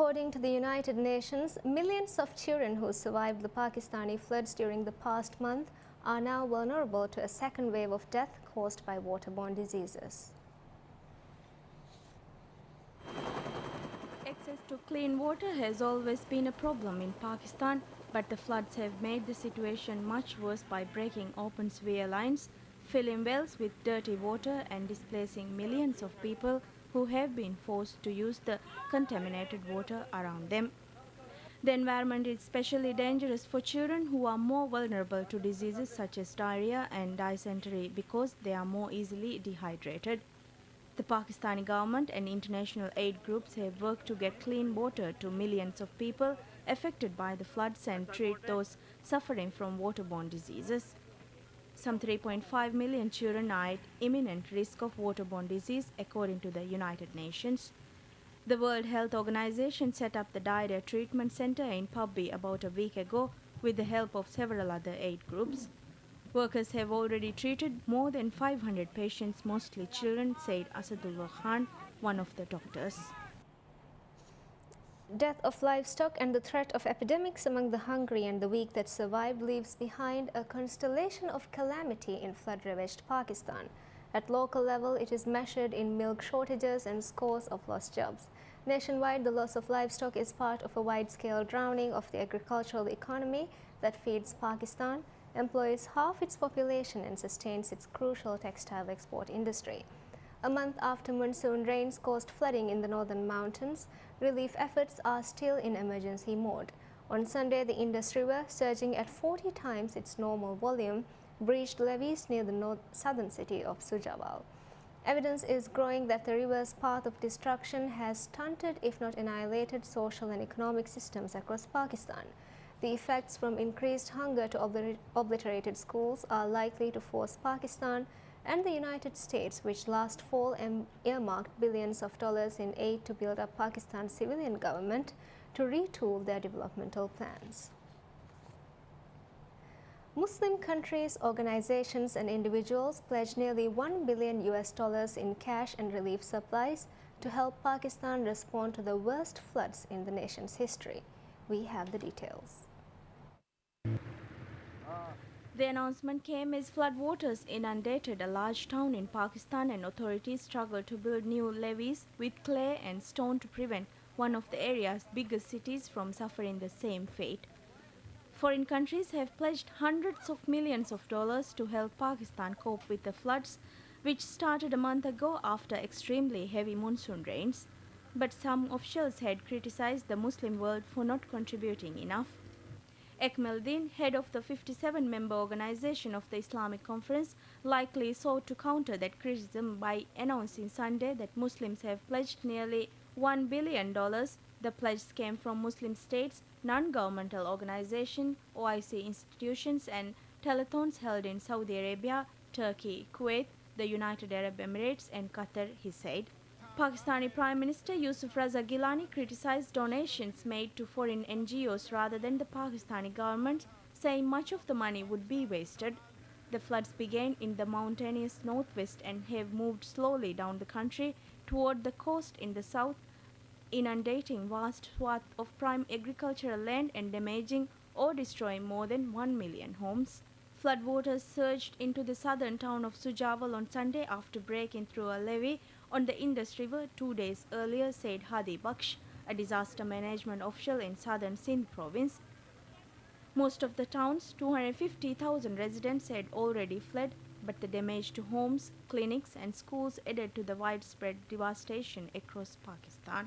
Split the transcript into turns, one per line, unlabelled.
According to the United Nations, millions of children who survived the Pakistani floods during the past month are now vulnerable to a second wave of death caused by waterborne diseases.
Access to clean water has always been a problem in Pakistan, but the floods have made the situation much worse by breaking open sewer lines, filling wells with dirty water and displacing millions of people who have been forced to use the contaminated water around them. The environment is especially dangerous for children who are more vulnerable to diseases such as diarrhea and dysentery because they are more easily dehydrated. The Pakistani government and international aid groups have worked to get clean water to millions of people affected by the floods and treat those suffering from waterborne diseases. Some 3.5 million children are at imminent risk of waterborne disease, according to the United Nations. The World Health Organization set up the Diarrhea Treatment Center in Pubby about a week ago with the help of several other aid groups. Workers have already treated more than 500 patients, mostly children, said Asadullah Khan, one of the doctors.
Death of livestock and the threat of epidemics among the hungry and the weak that survived leaves behind a constellation of calamity in flood-ravaged Pakistan. At local level, it is measured in milk shortages and scores of lost jobs. Nationwide, the loss of livestock is part of a wide-scale drowning of the agricultural economy that feeds Pakistan, employs half its population and sustains its crucial textile export industry. A month after monsoon rains caused flooding in the northern mountains, relief efforts are still in emergency mode. On Sunday, the Indus River, surging at 40 times its normal volume, breached levees near the southern city of Sujawal. Evidence is growing that the river's path of destruction has stunted, if not annihilated, social and economic systems across Pakistan. The effects from increased hunger to obliterated schools are likely to force Pakistan and the United States, which last fall earmarked billions of dollars in aid to build up Pakistan's civilian government, to retool their developmental plans. Muslim countries, organizations and individuals pledged nearly $1 billion in cash and relief supplies to help Pakistan respond to the worst floods in the nation's history. We have the details.
The announcement came as floodwaters inundated a large town in Pakistan and authorities struggled to build new levees with clay and stone to prevent one of the area's biggest cities from suffering the same fate. Foreign countries have pledged hundreds of millions of dollars to help Pakistan cope with the floods, which started a month ago after extremely heavy monsoon rains. But some officials had criticized the Muslim world for not contributing enough. Ekmeldin, head of the 57-member organization of the Islamic Conference, likely sought to counter that criticism by announcing Sunday that Muslims have pledged nearly $1 billion. The pledge came from Muslim states, non-governmental organizations, OIC institutions and telethons held in Saudi Arabia, Turkey, Kuwait, the United Arab Emirates and Qatar, he said. Pakistani Prime Minister Yusuf Raza Gilani criticized donations made to foreign NGOs rather than the Pakistani government, saying much of the money would be wasted. The floods began in the mountainous northwest and have moved slowly down the country toward the coast in the south, inundating vast swaths of prime agricultural land and damaging or destroying more than 1 million homes. Floodwaters surged into the southern town of Sujawal on Sunday after breaking through a levee on the Indus River 2 days earlier, said Hadi Baksh, a disaster management official in southern Sindh province. Most of the town's 250,000 residents had already fled, but the damage to homes, clinics and schools added to the widespread devastation across Pakistan.